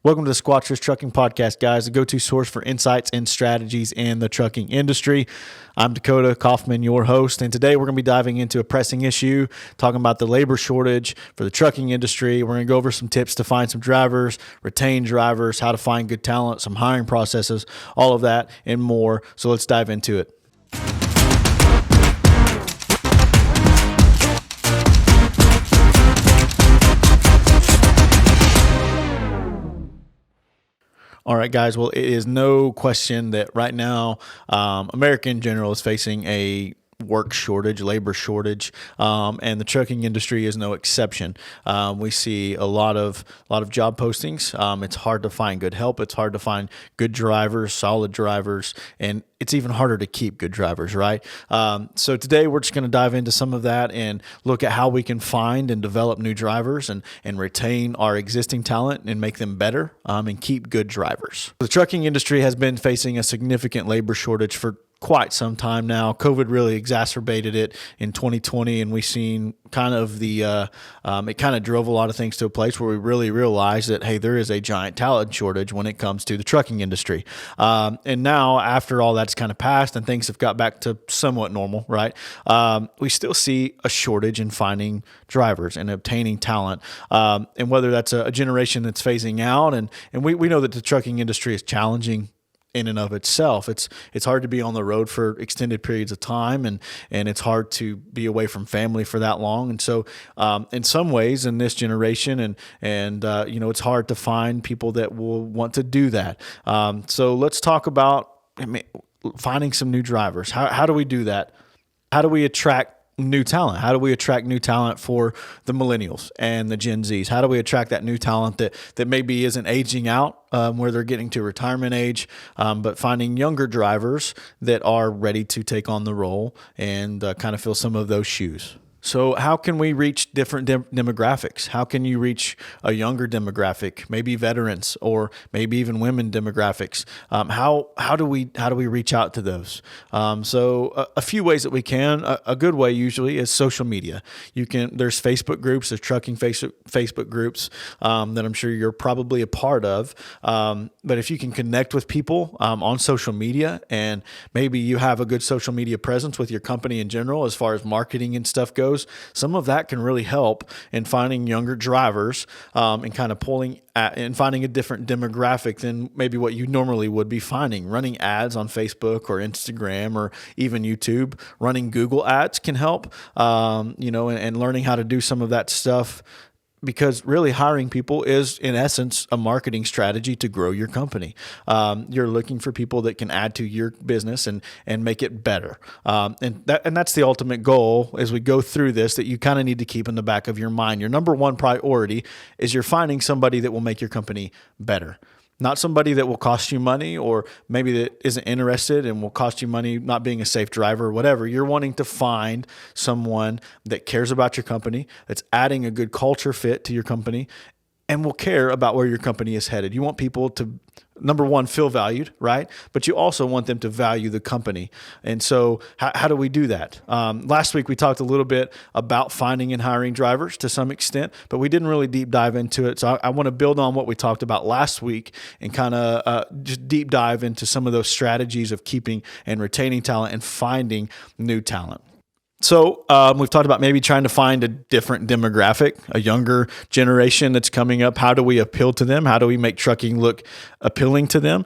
Welcome to the Squatchers Trucking Podcast, guys, the go-to source for insights and strategies in the trucking industry. I'm Dakota Kaufman, your host, and today we're going to be diving into a pressing issue, talking about the labor shortage for the trucking industry. We're going to go over some tips to find some drivers, retain drivers, how to find good talent, some hiring processes, all of that and more. So let's dive into it. All right, guys. Well, it is no question that right now, America in general is facing a work shortage, labor shortage, and the trucking industry is no exception. We see a lot of job postings. It's hard to find good help. It's hard to find good drivers, solid drivers, and it's even harder to keep good drivers, right? So today we're just going to dive into some of that and look at how we can find and develop new drivers and retain our existing talent and make them better and keep good drivers. The trucking industry has been facing a significant labor shortage for quite some time now. COVID really exacerbated it in 2020, and we've seen kind of it kind of drove a lot of things to a place where we really realized that, hey, there is a giant talent shortage when it comes to the trucking industry. And now, after all that's kind of passed and things have got back to somewhat normal, right? We still see a shortage in finding drivers and obtaining talent. And whether that's a generation that's phasing out, and we know that the trucking industry is challenging in and of itself. It's hard to be on the road for extended periods of time, and it's hard to be away from family for that long. And so, in some ways, in this generation, and it's hard to find people that will want to do that. So let's talk about finding some new drivers. How do we do that? How do we attract new talent? How do we attract new talent for the millennials and the Gen Zs? How do we attract that new talent that maybe isn't aging out where they're getting to retirement age, but finding younger drivers that are ready to take on the role and kind of fill some of those shoes? So how can we reach different demographics? How can you reach a younger demographic, maybe veterans or maybe even women demographics? How do we reach out to those? So a few ways that we can. A good way usually is social media. There's Facebook groups, there's trucking Facebook groups that I'm sure you're probably a part of. But if you can connect with people on social media, and maybe you have a good social media presence with your company in general as far as marketing and stuff goes, some of that can really help in finding younger drivers and kind of finding a different demographic than maybe what you normally would be finding. Running ads on Facebook or Instagram or even YouTube, running Google ads can help, and learning how to do some of that stuff. Because really hiring people is, in essence, a marketing strategy to grow your company. You're looking for people that can add to your business and make it better. And that's the ultimate goal as we go through this, that you kind of need to keep in the back of your mind. Your number one priority is you're finding somebody that will make your company better. Not somebody that will cost you money, or maybe that isn't interested and will cost you money not being a safe driver or whatever. You're wanting to find someone that cares about your company, that's adding a good culture fit to your company, and will care about where your company is headed. You want people to, number one, feel valued, right? But you also want them to value the company. And so how do we do that? Last week, we talked a little bit about finding and hiring drivers to some extent, but we didn't really deep dive into it. So I want to build on what we talked about last week and kind of just deep dive into some of those strategies of keeping and retaining talent and finding new talent. So we've talked about maybe trying to find a different demographic, a younger generation that's coming up. How do we appeal to them? How do we make trucking look appealing to them?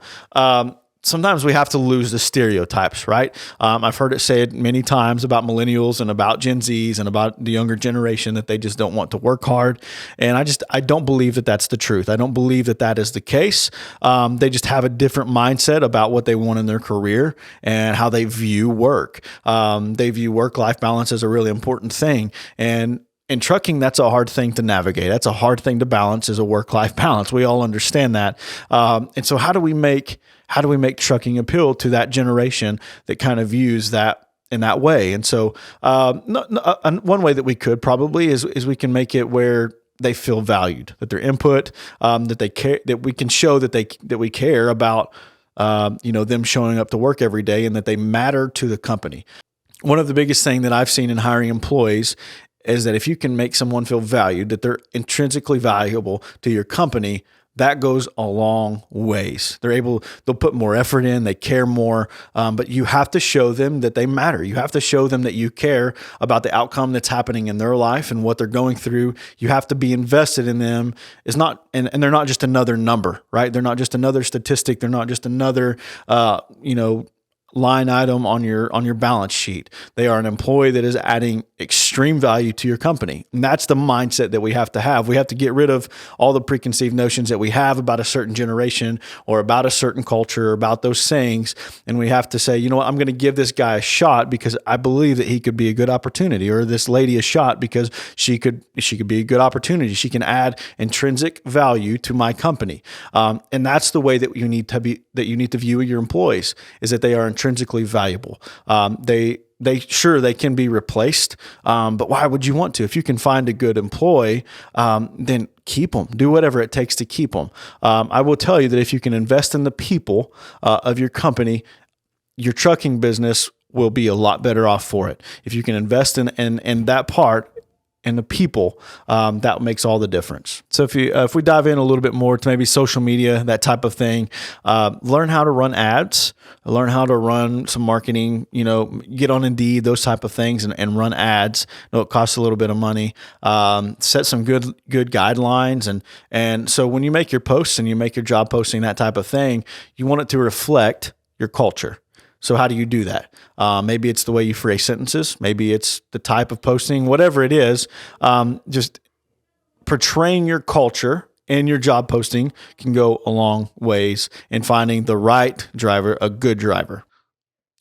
Sometimes we have to lose the stereotypes, right? I've heard it said many times about millennials and about Gen Zs and about the younger generation that they just don't want to work hard. And I don't believe that that's the truth. I don't believe that that is the case. They just have a different mindset about what they want in their career and how they view work. They view work-life balance as a really important thing. And in trucking, that's a hard thing to navigate. That's a hard thing to balance, is a work-life balance. We all understand that. And so how do we make trucking appeal to that generation that kind of views that in that way? And so one way that we could probably is we can make it where they feel valued, that their input, that they care, that we can show that we care about them showing up to work every day and that they matter to the company. One of the biggest thing that I've seen in hiring employees is that if you can make someone feel valued, that they're intrinsically valuable to your company, that goes a long ways. They'll put more effort in, they care more, but you have to show them that they matter. You have to show them that you care about the outcome that's happening in their life and what they're going through. You have to be invested in them. And they're not just another number, right? They're not just another statistic. They're not just another, line item on your balance sheet. They are an employee that is adding extreme value to your company. And that's the mindset that we have to have. We have to get rid of all the preconceived notions that we have about a certain generation or about a certain culture or about those sayings. And we have to say, you know what, I'm going to give this guy a shot because I believe that he could be a good opportunity, or this lady a shot because she could be a good opportunity. She can add intrinsic value to my company. And that's the way that you need to view your employees, is that they are intrinsically valuable. They can be replaced, but why would you want to? If you can find a good employee, then keep them. Do whatever it takes to keep them. I will tell you that if you can invest in the people of your company, your trucking business will be a lot better off for it. If you can invest in that part, and the people, that makes all the difference. So if we dive in a little bit more to maybe social media, that type of thing, learn how to run ads, learn how to run some marketing, get on Indeed, those type of things, and run ads. It costs a little bit of money. Set some good guidelines. And so when you make your posts and you make your job posting, that type of thing, you want it to reflect your culture. So how do you do that? Maybe it's the way you phrase sentences. Maybe it's the type of posting, whatever it is. Just portraying your culture in your job posting can go a long ways in finding the right driver, a good driver.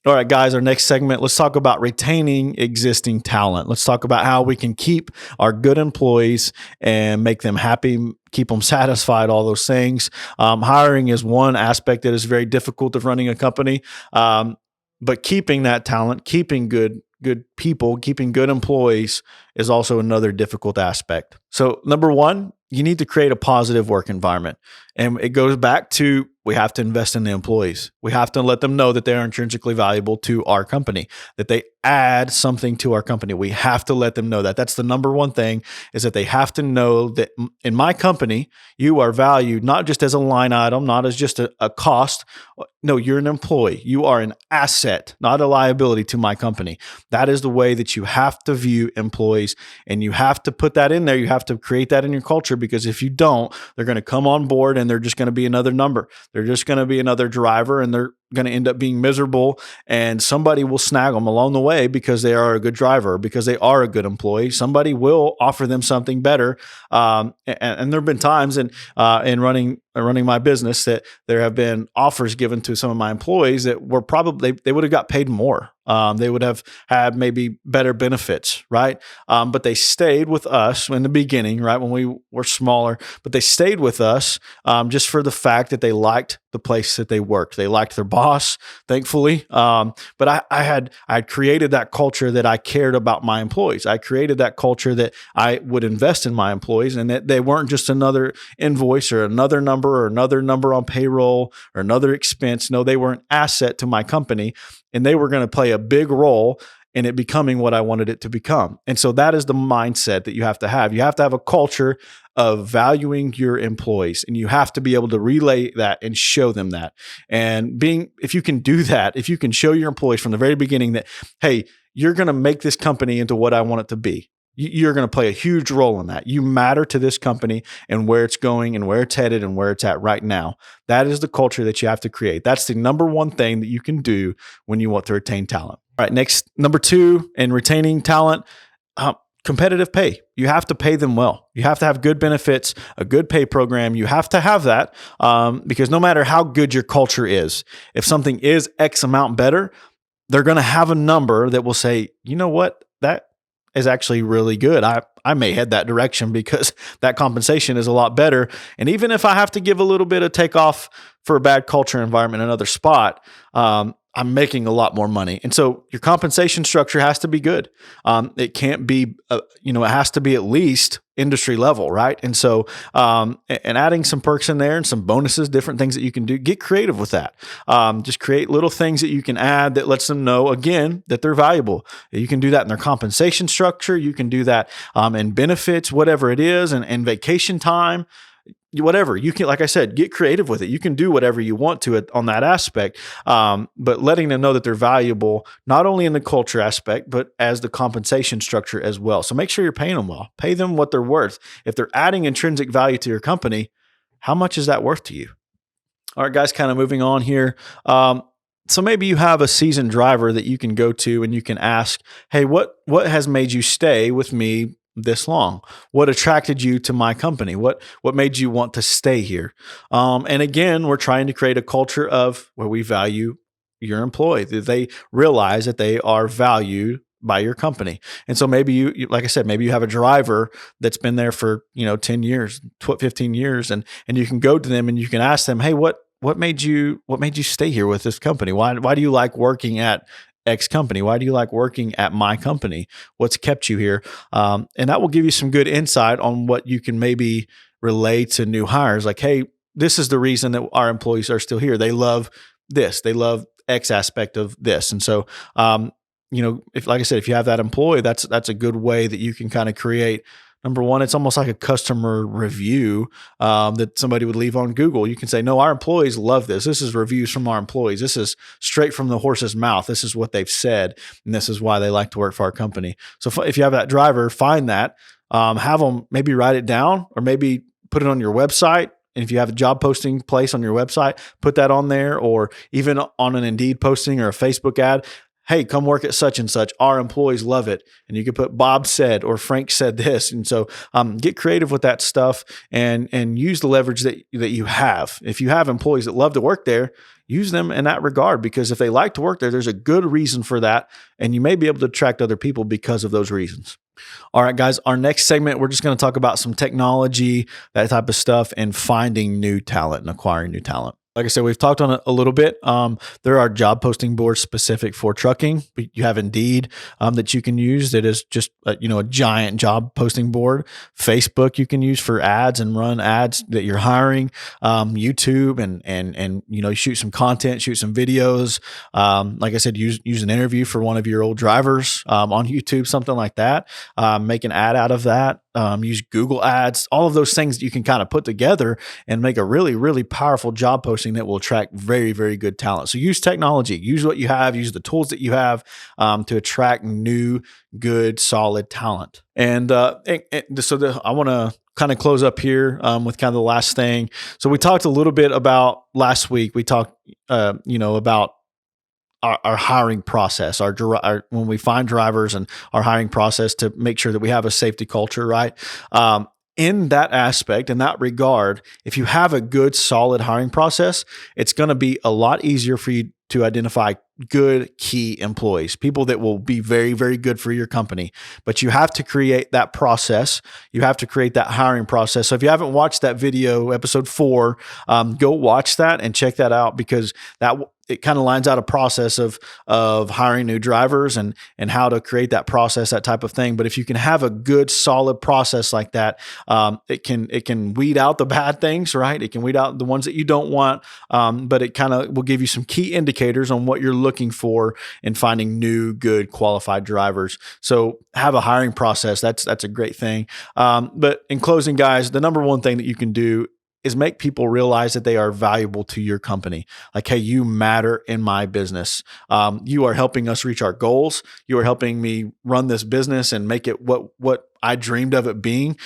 All right, guys, our next segment, let's talk about retaining existing talent. Let's talk about how we can keep our good employees and make them happy, keep them satisfied, all those things. Hiring is one aspect that is very difficult of running a company, but keeping that talent, keeping good people, keeping good employees is also another difficult aspect. So number one, you need to create a positive work environment. And it goes back to, we have to invest in the employees. We have to let them know that they are intrinsically valuable to our company, that they add something to our company. We have to let them know that. That's the number one thing, is that they have to know that in my company, you are valued not just as a line item, not as just a cost. No, you're an employee. You are an asset, not a liability to my company. That is the way that you have to view employees, and you have to put that in there. You have to create that in your culture, because if you don't, they're going to come on board and they're just going to be another number. They're just going to be another driver, and they're going to end up being miserable, and somebody will snag them along the way because they are a good driver, because they are a good employee. Somebody will offer them something better. And there have been times in running my business that there have been offers given to some of my employees that were probably, they would have got paid more. They would have had maybe better benefits, right? But they stayed with us in the beginning, right, when we were smaller, but they stayed with us just for the fact that they liked the place that they worked. They liked their boss, thankfully. But I had created that culture that I cared about my employees. I created that culture that I would invest in my employees, and that they weren't just another invoice or another number on payroll or another expense. No, they were an asset to my company, and they were going to play a big role in it becoming what I wanted it to become. And so that is the mindset that you have to have. You have to have a culture of valuing your employees, and you have to be able to relay that and show them that. And if you can do that, if you can show your employees from the very beginning that, hey, you're going to make this company into what I want it to be. You're going to play a huge role in that. You matter to this company and where it's going and where it's headed and where it's at right now. That is the culture that you have to create. That's the number one thing that you can do when you want to retain talent. All right, next, number two, in retaining talent, competitive pay. You have to pay them well. You have to have good benefits, a good pay program. You have to have that because no matter how good your culture is, if something is X amount better, they're going to have a number that will say, you know what, that is actually really good. I may head that direction because that compensation is a lot better. And even if I have to give a little bit of takeoff for a bad culture environment in another spot, I'm making a lot more money. And so your compensation structure has to be good. It can't be, it has to be at least industry level, right? And so, and adding some perks in there and some bonuses, different things that you can do, get creative with that. Just create little things that you can add that lets them know, again, that they're valuable. You can do that in their compensation structure. You can do that in benefits, whatever it is, and vacation time. whatever you can, like I said, get creative with it. You can do whatever you want to it on that aspect. But letting them know that they're valuable, not only in the culture aspect, but as the compensation structure as well. So make sure you're paying them well, pay them what they're worth. If they're adding intrinsic value to your company, how much is that worth to you? All right, guys, kind of moving on here. So maybe you have a seasoned driver that you can go to and you can ask, hey, what has made you stay with me this long? What attracted you to my company? What made you want to stay here? And again, we're trying to create a culture of where we value your employee, that they realize that they are valued by your company. And so maybe you, like I said, maybe you have a driver that's been there for, 10 years, 15 years, and you can go to them and you can ask them, hey, what made you stay here with this company? Why do you like working at X company? Why do you like working at my company? What's kept you here? And that will give you some good insight on what you can maybe relay to new hires. Like, hey, this is the reason that our employees are still here. They love this. They love X aspect of this. And so, if, like I said, if you have that employee, that's a good way that you can kind of create. Number one, it's almost like a customer review that somebody would leave on Google. You can say, no, our employees love this. This is reviews from our employees. This is straight from the horse's mouth. This is what they've said, and this is why they like to work for our company. So if you have that driver, find that, have them maybe write it down or maybe put it on your website. And if you have a job posting place on your website, put that on there, or even on an Indeed posting or a Facebook ad. Hey, come work at such and such. Our employees love it. And you can put Bob said or Frank said this. And so get creative with that stuff and use the leverage that you have. If you have employees that love to work there, use them in that regard, because if they like to work there, there's a good reason for that. And you may be able to attract other people because of those reasons. All right, guys, our next segment, we're just going to talk about some technology, that type of stuff, and finding new talent and acquiring new talent. Like I said, we've talked on it a little bit. There are job posting boards specific for trucking. You have Indeed that you can use. That is just a giant job posting board. Facebook you can use for ads and run ads that you're hiring. YouTube and you shoot some content, shoot some videos. Like I said, use an interview for one of your old drivers on YouTube, something like that. Make an ad out of that. Use Google ads, all of those things that you can kind of put together and make a really, really powerful job posting that will attract very, very good talent. So use technology, use what you have, use the tools that you have to attract new, good, solid talent. I want to kind of close up here with kind of the last thing. So we talked a little bit about last week. We talked, about our hiring process, when we find drivers and our hiring process to make sure that we have a safety culture, right? In that aspect, in that regard, if you have a good, solid hiring process, it's going to be a lot easier for you to identify good key employees, people that will be very, very good for your company. But you have to create that process. You have to create that hiring process. So if you haven't watched that video, episode 4, go watch that and check that out, because it kind of lines out a process of hiring new drivers and how to create that process, that type of thing. But if you can have a good, solid process like that, it can weed out the bad things, right? It can weed out the ones that you don't want, but it kind of will give you some key indicators on what you're looking for in finding new, good, qualified drivers. So have a hiring process. That's a great thing. But in closing, guys, the number one thing that you can do is make people realize that they are valuable to your company. Like, hey, you matter in my business. You are helping us reach our goals. You are helping me run this business and make it what I dreamed of it being.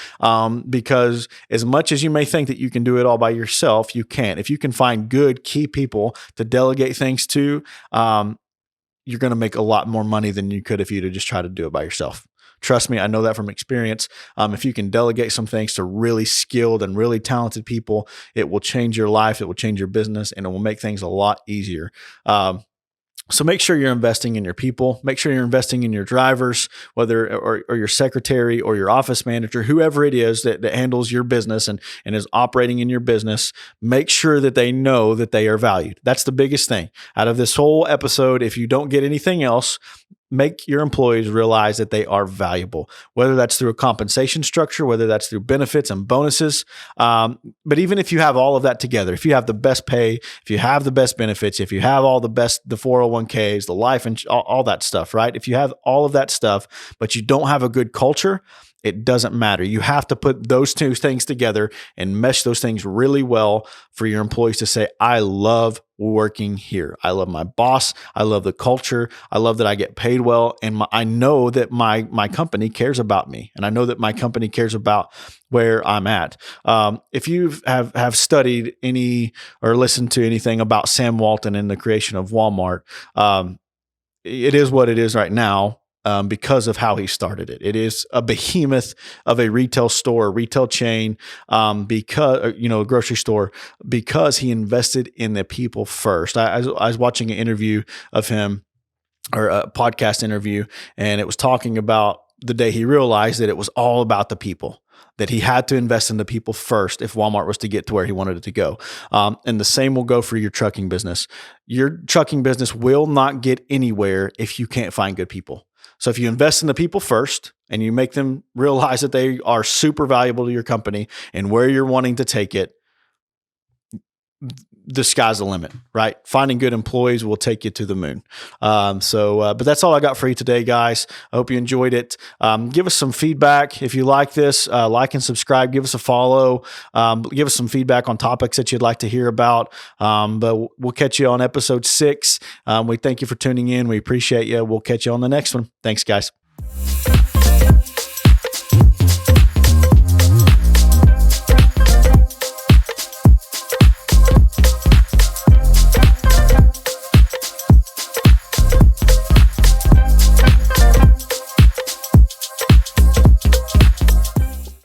Because as much as you may think that you can do it all by yourself, you can't. If you can find good key people to delegate things to, you're going to make a lot more money than you could if you'd just try to do it by yourself. Trust me, I know that from experience. If you can delegate some things to really skilled and really talented people, it will change your life, it will change your business, and it will make things a lot easier. So make sure you're investing in your people. Make sure you're investing in your drivers, whether or your secretary or your office manager, whoever it is that handles your business and is operating in your business. Make sure that they know that they are valued. That's the biggest thing out of this whole episode. If you don't get anything else, make your employees realize that they are valuable, whether that's through a compensation structure, whether that's through benefits and bonuses. But even if you have all of that together, if you have the best pay, if you have the best benefits, if you have all the 401ks, the life and all that stuff, right? If you have all of that stuff, but you don't have a good culture, It doesn't matter. You have to put those two things together and mesh those things really well for your employees to say, I love working here. I love my boss. I love the culture. I love that I get paid well. And I know that my company cares about me. And I know that my company cares about where I'm at. If you have studied any or listened to anything about Sam Walton and the creation of Walmart, it is what it is right now. Because of how he started it. It is a behemoth of a retail store, a retail chain, because, a grocery store, because he invested in the people first. I was watching an interview of him, or a podcast interview, and it was talking about the day he realized that it was all about the people, that he had to invest in the people first if Walmart was to get to where he wanted it to go. And the same will go for your trucking business. Your trucking business will not get anywhere if you can't find good people. So if you invest in the people first and you make them realize that they are super valuable to your company and where you're wanting to take it, the sky's the limit, right? Finding good employees will take you to the moon. But that's all I got for you today, guys. I hope you enjoyed it. Give us some feedback. If you like this, like and subscribe, give us a follow, give us some feedback on topics that you'd like to hear about. But we'll catch you on episode 6. We thank you for tuning in. We appreciate you. We'll catch you on the next one. Thanks, guys.